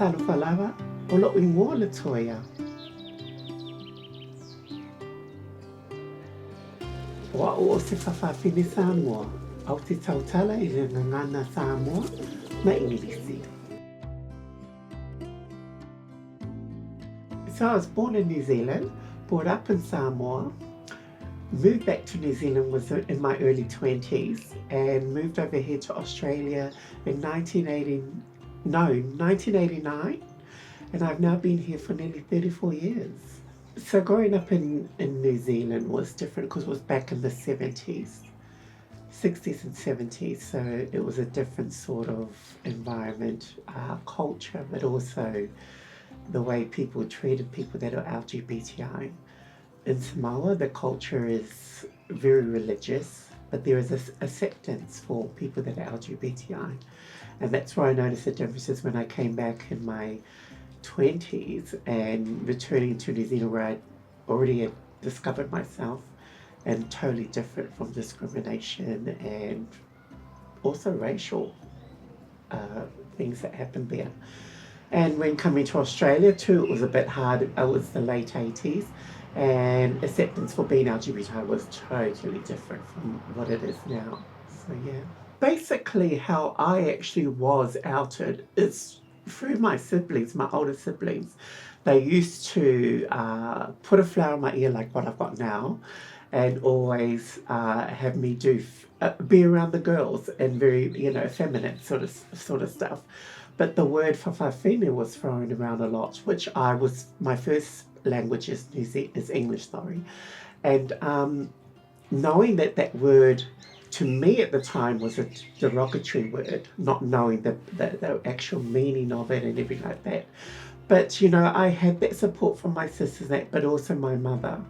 talofa lava, o lo ingoa Latoya. Wa o se whawhawhine Samoa, au te tautala I le ngangana Samoa, ma Ingilisi. So I was born in New Zealand, brought up in Samoa, moved back to New Zealand was in my early 20s and moved over here to Australia in 1989, and I've now been here for nearly 34 years. So growing up in New Zealand was different because it was back in the 60s and 70s, so it was a different sort of environment, culture, but also the way people treated people that are LGBTI. In Samoa, the culture is very religious, but there is acceptance for people that are LGBTI. And that's where I noticed the differences when I came back in my 20s and returning to New Zealand, where I already had discovered myself, and totally different from discrimination and also racial things that happened there. And when coming to Australia too, it was a bit hard. It was the late 80s, and acceptance for being LGBTI was totally different from what it is now. So yeah. Basically how I actually was outed is through my siblings, my older siblings. They used to put a flower in my ear like what I've got now, and always have me be around the girls and very, feminine sort of stuff. But the word whawhawhine was thrown around a lot, which my first language is English, sorry. And knowing that word to me at the time was a derogatory word, not knowing the actual meaning of it and everything like that. But, I had that support from my sisters, but also my mother.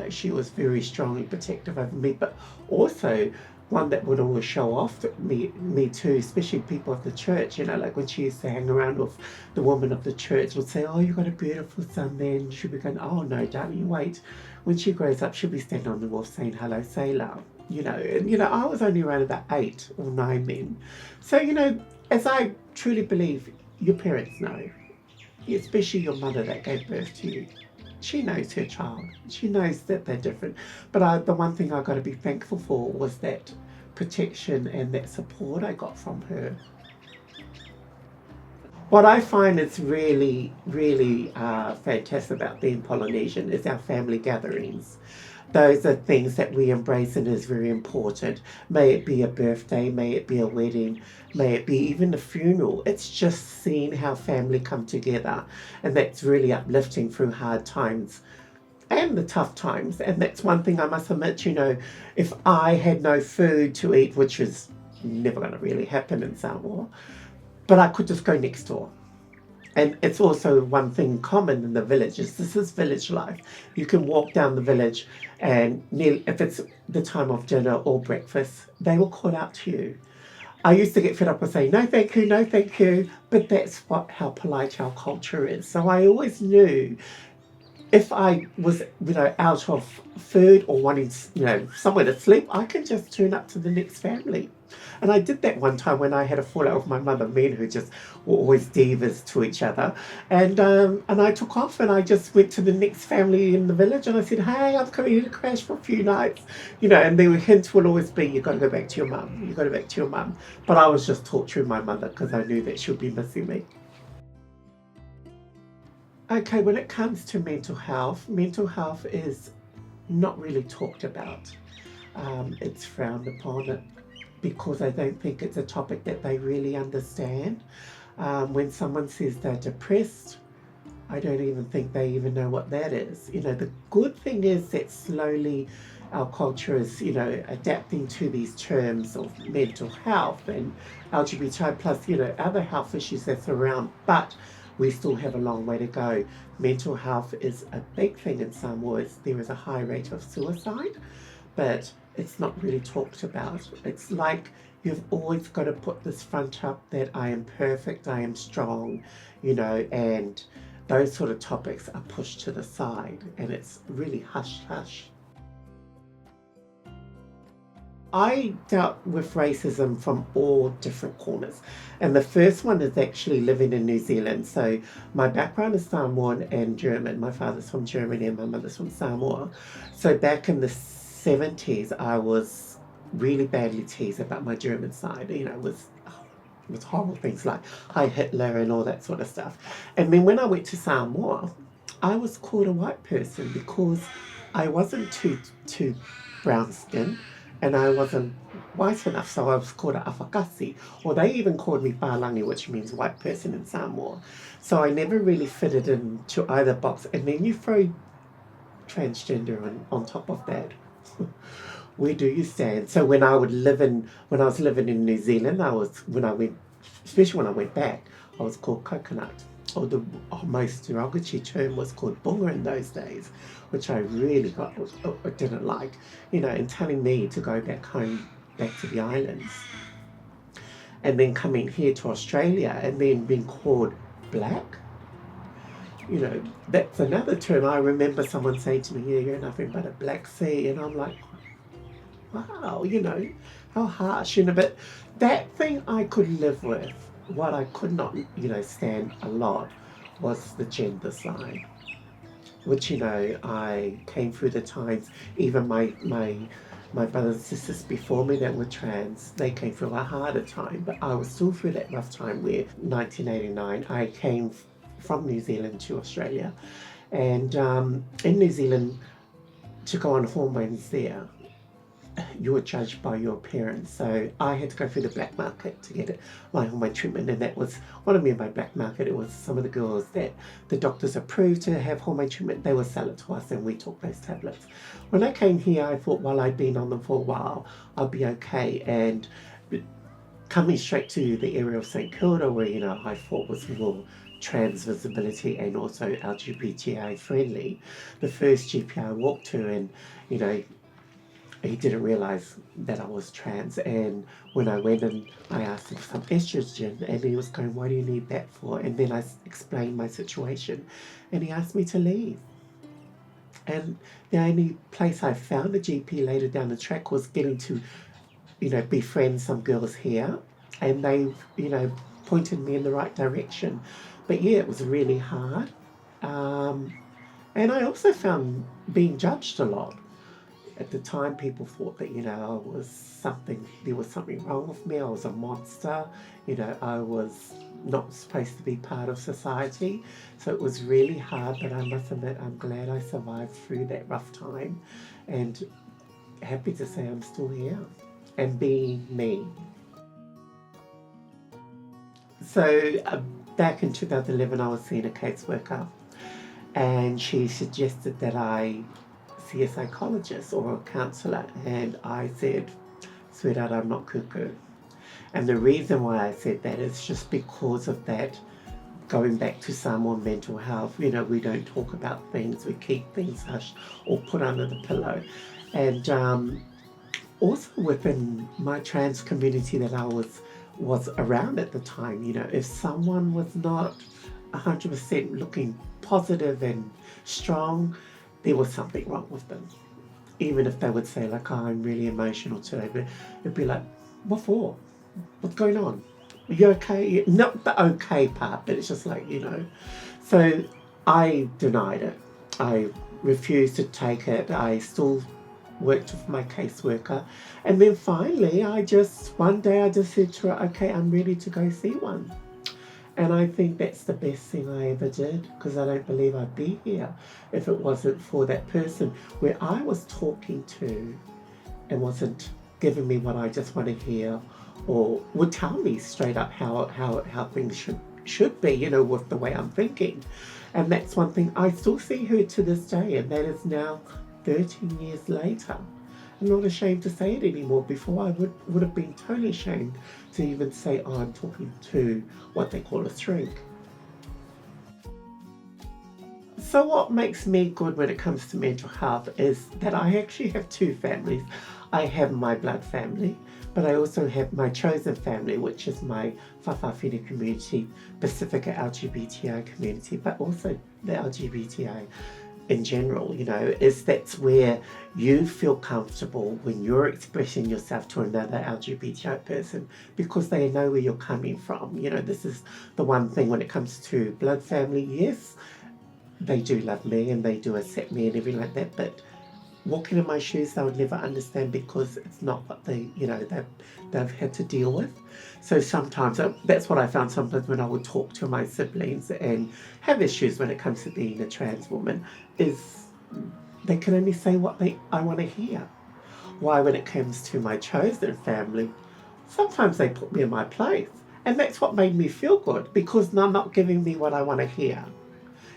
She was very strongly protective over me, but also one that would always show off me too, especially people of the church, like when she used to hang around with the woman of the church, would say, oh, you got a beautiful son there, and she'd be going, oh no, darling, wait. When she grows up, she'll be standing on the wharf saying, hello, sailor, and I was only around about 8 or 9 then. So, as I truly believe, your parents know, especially your mother that gave birth to you. She knows her child. She knows that they're different. But the one thing I got to be thankful for was that protection and that support I got from her. What I find is really, really fantastic about being Polynesian is our family gatherings. Those are things that we embrace and is very important. May it be a birthday, may it be a wedding, may it be even a funeral. It's just seeing how family come together, and that's really uplifting through hard times and the tough times. And that's one thing I must admit, if I had no food to eat, which is never going to really happen in Samoa, but I could just go next door. And it's also one thing common in the villages. This is village life. You can walk down the village, and if it's the time of dinner or breakfast, they will call out to you. I used to get fed up with saying, no thank you, no thank you. But that's how polite our culture is. So I always knew if I was, out of food or wanting, somewhere to sleep, I can just turn up to the next family. And I did that one time when I had a fallout with my mother, men who just were always divas to each other. And I took off and I just went to the next family in the village, and I said, hey, I'm coming here to crash for a few nights. And the hints will always be, you've got to go back to your mum. You've got to go back to your mum. But I was just torturing my mother because I knew that she'll be missing me. Okay, when it comes to mental health is not really talked about. It's frowned upon because I don't think it's a topic that they really understand. When someone says they're depressed, I don't even think they even know what that is. The good thing is that slowly our culture is, adapting to these terms of mental health and LGBTI plus, other health issues that surround, but we still have a long way to go. Mental health is a big thing in Samoa. There is a high rate of suicide, but it's not really talked about. It's like you've always got to put this front up that I am perfect, I am strong, and those sort of topics are pushed to the side, and it's really hush hush. I dealt with racism from all different corners. And the first one is actually living in New Zealand. So my background is Samoan and German. My father's from Germany and my mother's from Samoa. So back in the 70s, I was really badly teased about my German side. With horrible things like Hi Hitler and all that sort of stuff. And then when I went to Samoa, I was called a white person because I wasn't too brown skinned and I wasn't white enough, so I was called a afakasi, or they even called me palangi, which means white person in Samoa. So I never really fitted into either box. And then you throw transgender on top of that. Where do you stand? So when I was living in New Zealand, especially when I went back, I was called coconut. Or the most derogatory term was called bunga in those days, which I really didn't like, and telling me to go back home, back to the islands. And then coming here to Australia and then being called black, that's another term. I remember someone saying to me, yeah, you're nothing but a black sea. And I'm like, wow, how harsh, but that thing I could live with. What I could not, stand a lot was the gender side, which, I came through the times, even my brothers and sisters before me that were trans, they came through a harder time, but I was still through that rough time where 1989, I came from New Zealand to Australia. And in New Zealand, to go on hormones there, you were judged by your parents. So I had to go through the black market to get my hormone treatment, and that was what I mean by black market. It was some of the girls that the doctors approved to have hormone treatment, they would sell it to us and we took those tablets. When I came here, I thought, well, I'd been on them for a while, I'll be okay. And coming straight to the area of St Kilda, where I thought was more trans visibility and also LGBTI friendly, the first GP I walked to, and he didn't realize that I was trans. And when I went and I asked him for some estrogen, and he was going, what do you need that for? And then I explained my situation, and he asked me to leave. And the only place I found a GP later down the track was getting to, befriend some girls here, and they, pointed me in the right direction. But yeah, it was really hard. And I also found being judged a lot. At the time, people thought that, there was something wrong with me. I was a monster. I was not supposed to be part of society. So it was really hard, but I must admit, I'm glad I survived through that rough time, and happy to say I'm still here and being me. So back in 2011, I was seeing a caseworker, and she suggested that I see a psychologist or a counsellor, and I said, sweetheart, I'm not cuckoo. And the reason why I said that is just because of that, going back to Samoan mental health, we don't talk about things, we keep things hushed or put under the pillow. And also within my trans community that I was around at the time, if someone was not 100% looking positive and strong, there was something wrong with them. Even if they would say like, oh, I'm really emotional today, but it'd be like, what for? What's going on? Are you okay? Not the okay part, but it's just like, So I denied it. I refused to take it. I still worked with my caseworker. And then finally, one day I just said to her, okay, I'm ready to go see one. And I think that's the best thing I ever did, because I don't believe I'd be here if it wasn't for that person where I was talking to and wasn't giving me what I just want to hear, or would tell me straight up how things should be, with the way I'm thinking. And that's one thing. I still see her to this day, and that is now 13 years later. I'm not ashamed to say it anymore. Before I would have been totally ashamed to even say, oh, I'm talking to what they call a shrink. So what makes me good when it comes to mental health is that I actually have two families. I have my blood family, but I also have my chosen family, which is my Whawhawhine community, Pacifica LGBTI community, but also the LGBTI in general, you know, is that's where you feel comfortable when you're expressing yourself to another LGBTI person because they know where you're coming from. You know, this is the one thing when it comes to blood family, yes, they do love me and they do accept me and everything like that, but walking in my shoes they would never understand because it's not what they, you know, they've had to deal with. So sometimes that's what I found sometimes when I would talk to my siblings and have issues when it comes to being a trans woman is they can only say what I want to hear. Why when it comes to my chosen family, sometimes they put me in my place. And that's what made me feel good because they're not giving me what I want to hear.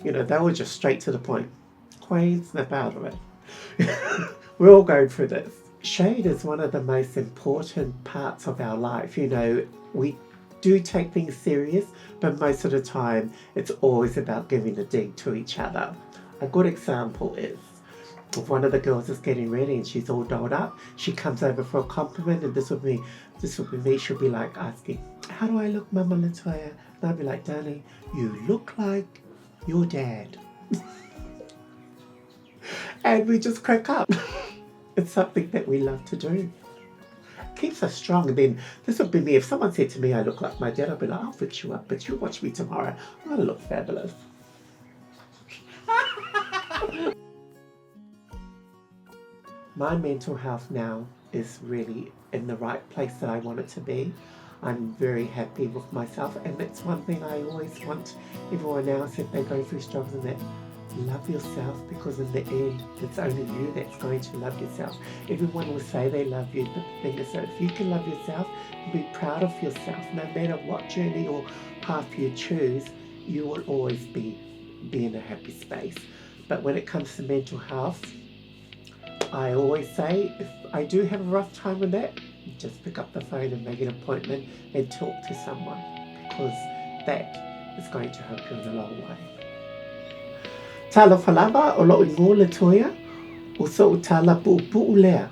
You know, they were just straight to the point. Queen, snap out of it. We're all going through this. Shade is one of the most important parts of our life. You know, we do take things serious, but most of the time it's always about giving a dig to each other. A good example is if one of the girls is getting ready and she's all dolled up, she comes over for a compliment, and this would be me, she'll be like asking, how do I look, Mama Latoya? And I'll be like, darling, you look like your dad. And we just crack up. It's something that we love to do. Keeps us strong. And then this would be me. If someone said to me, I look like my dad, I'd be like, I'll fix you up, but you watch me tomorrow. I'm going to look fabulous. My mental health now is really in the right place that I want it to be. I'm very happy with myself, and that's one thing I always want everyone else, if they go through struggles and that, love yourself, because in the end it's only you that's going to love yourself. Everyone will say they love you, but the thing is that if you can love yourself and be proud of yourself, no matter what journey or path you choose, you will always be in a happy space. But when it comes to mental health, I always say if I do have a rough time with that, just pick up the phone and make an appointment and talk to someone, because that is going to help you in a long way. Tala falava o lo ingo Latoya o so tala pu lea.